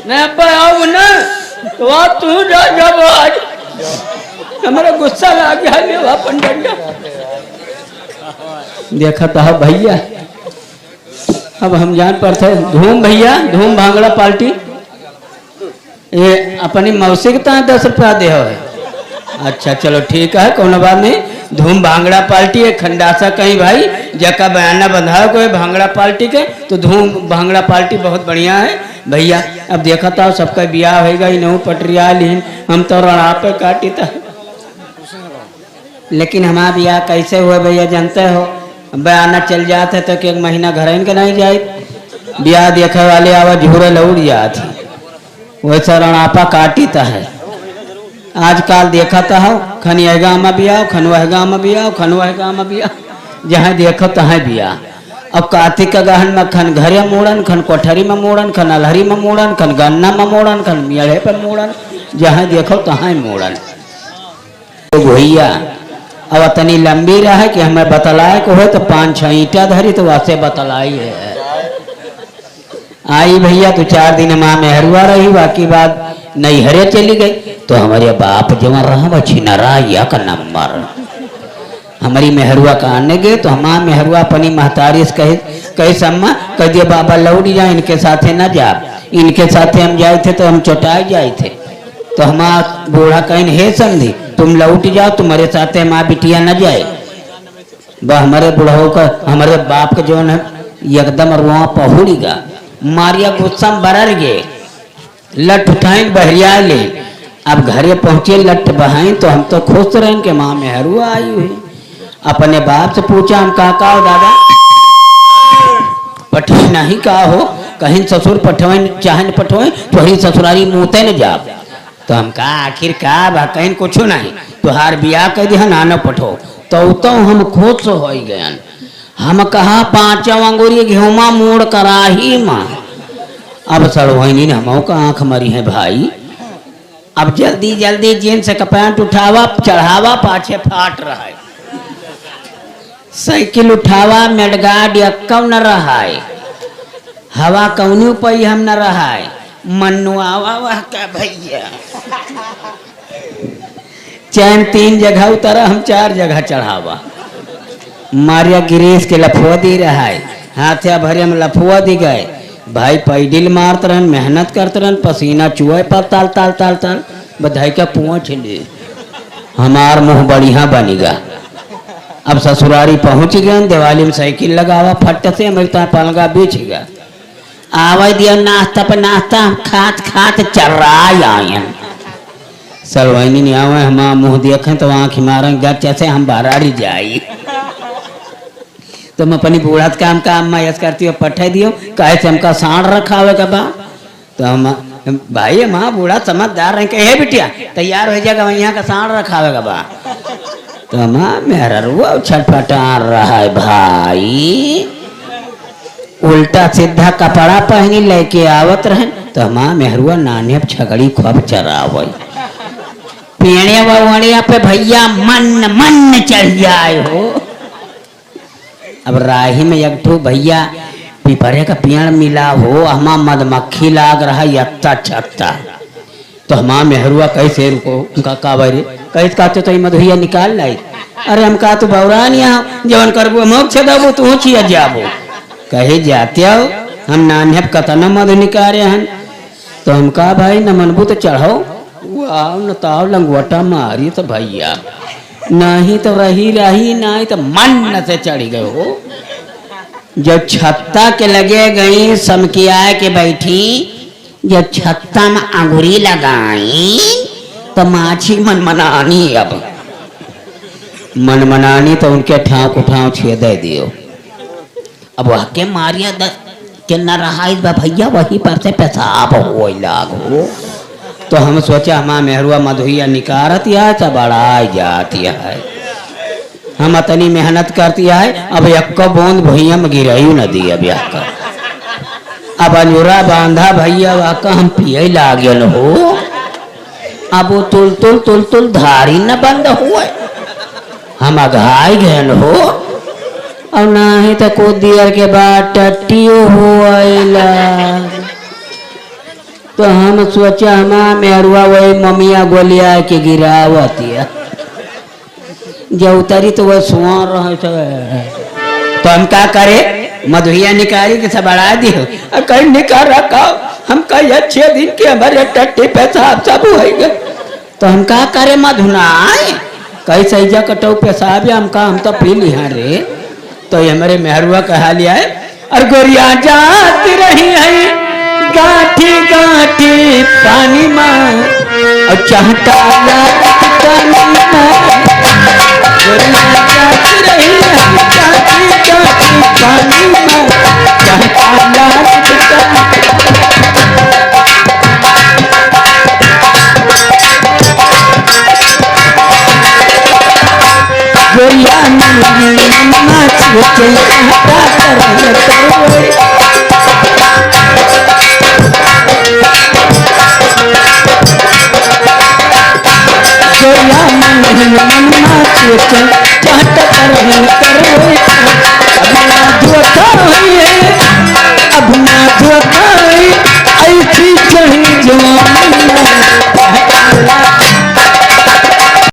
मैं पाऊँ ना तो आप तू जा जब आज हमारा गुस्सा लग गया ले वहाँ पंडित देखा था भैया। अब हम जान पर थे धूम भैया धूम भांगड़ा पार्टी ये अपनी मौसी के तहाँ 10 रुपया दे है। अच्छा चलो ठीक है कौन बात नहीं। धूम भांगड़ा पार्टी है खंडासा कहीं भाई जका बयाना बंधा कोई भांगड़ा पार्टी के तो धूम भांगड़ा पार्टी बहुत बढ़िया है भैया। अब देखा था सबका ब्याह होगा ही नहीं पटरिया लीन हम तो रणा पे काटी था लेकिन हमारा ब्याह कैसे हुआ भैया जानते हो। बयाना चल जाते तो कि 1 महीना घर इनके नहीं जाए ब्याह देखे वाले आवाज झूरे लौट जाती वैसा रणापा काटी था है। आजकल देखा था हो खनिएगा में बिया खनवहगा में बिया खनवहगा में बिया जहाँ देखो तहाँ बिया। अब कार्तिक का गहन में खन घरे मोड़न खन कोठरी में मोड़न खन अलहरी में मोड़न खन गन्ना में मोड़न खन मेढ़े पर मोड़न जहाँ देखो तहाँ मोड़न। तो भैया अब इतनी लंबी रहे कि हमें बतलाए को हो तो 5-6 ईंटा धरी तो वैसे बतलाई है। आई भैया तो 4 दिन माँ मेहरुआ रही बाकी बात नैहरे चली गई तो हमारे बाप जमा रहा बची नाराया का नंबर हमारी मेहरुआ का आने गए तो हमारा मेहरुआ अपनी महतारी से कहे सम्मा कह दिया बाबा लौट जाए इनके साथे न जा इनके साथे हम जाए थे तो हम चौटाए जाए थे तो हमारा बूढ़ा कहीं हे समझी तुम लौट जाओ तुम्हारे साथे हमारा बिटिया न जाए। वह हमारे बूढ़ों का हमारे बाप का जो है एकदम वहाँ पहुड़ीगा मारिया गुस्सा बरर गे लट उठाएं बहरिया ले। अब घरे पहुंचे लट बहाई तो हम तो खुश रहें कि माँ मेहरुआ आई हुई। अपने बाप से पूछा हम कहा हो दादा पठी नहीं कहा हो कहीं ससुर पठवे चाहे पठवे तो ससुरारी मुँहते न जा तो हम कहा आखिर का कहीं कुछ नहीं तुहार बियाह कह दिया नाना पठो तो हम खुश हो गए। हम कहा 5 अंगूरी घेमा मोड़ कराही माँ अब सड़वनी हम का आँख मरी है भाई। अब जल्दी जल्दी जींस का पैंट उठावा चढ़ावा पाछे फाट रहा है साइकिल उठावा मेडगाड यक्कव न रहा है हवा कौनी पई हम न रहा है मनुआवा वह का भैया चैन 3 जगह उतरा हम 4 जगह चढ़ावा मारिया गिरीश के लफुआ दी रहा है हाथिया भरे में लफुआ दी गए भाई पैडिल मारते रहन मेहनत करते रहन पसीना चुहे पर ताल ताल ताल ताल बधाई का पूछ ले हमार मुँह बढ़िया बनेगा। अब ससुरारी पहुंच गए दिवाली में साइकिल लगावा फट से मिलता पलगा बेचेगा आवा दिया नाश्ता पर नाश्ता खात खात चर्राए आयन सरवाइनी नहीं आवे हम मुँह देखें तो आँख मारें घर जैसे हम बाराड़ी जाई तो मैं अपनी बूढ़ात काम मैं यस करती हूँ पठे दियो कहे से हमका साढ़ रखा हुआ का बा तो हम भाई माँ बूढ़ा समझदार रहे हे बिटिया तैयार हो जाएगा यहाँ का साढ़ रखा हुआ का बा तो माँ मेरा रुआ छटपटा रहा है भाई उल्टा सीधा कपड़ा पहनी लेके आवत रहे तो माँ मेहरुआ नाने छगड़ी खूब चरावे पीने वणिया पे भैया मन मन चढ़ जाए हो। अब राही में एक ठो भैया पिपरे का पेड़ मिला हो हमा मधमक्खी लाग रहा यत्ता छत्ता तो हमा मेहरुआ कैसे रुको उनका कावरे कैसे कहते तो मधुइया निकाल लाई अरे हम कहा तो बौरान यहाँ जवन करबो मोक्ष दबो तू छिया जाबो कहे जाते हो हम नान्हे कतना मधु निकाले हन तो हम कहा भाई न मनबू तो चढ़ाओ वाह न ताव लंगोटा मारी तो भैया नहीं तो रही नहीं तो मन से चढ़ गए हो। जब छत्ता के लगे गई समकिया के बैठी जब छत्ता में अंगूरी लगाई तो माछी मनमनानी अब मनमनानी तो उनके ठाव को ठाव छेद दियो। अब वह के मारिया के न रहा भैया वही पर से पेशाब हो लागो तो हम सोचा हमारा मेहरुआ मधुइया निकारत है तो बढ़ाई जाती है हम इतनी मेहनत करती है अब एक बूंद भैया में गिराई न दी अब अब अंजूरा बांधा भैया वाका हम पिए लागल हो अब वो तुल तुल तुल तुल धारी न बंद हुए हम अघाई गए हो और नहीं तो कुछ देर के बाद टट्टियो हुआ तो सोचा हमारा मेहरुआ वही मम्मिया गोलिया के गिरावती है जब उतरी तो वह सुआ रहे तो हम क्या करे मधुइया निकाली के सब बढ़ा दी कहीं निकाल रखा हम कई अच्छे दिन के हमारे टट्टी पेशाब सब हो गए तो हम क्या करे मधुनाए कई सैजा कटो पेशाब हम तो पी लिया रे तो ये हमारे मेहरुआ कहा लिया है और गोरिया जाती रही है गाठी गाठी पानी माँ और चाहता गोरिया जाती रही है गाठी गाठी पानी माँ चाहता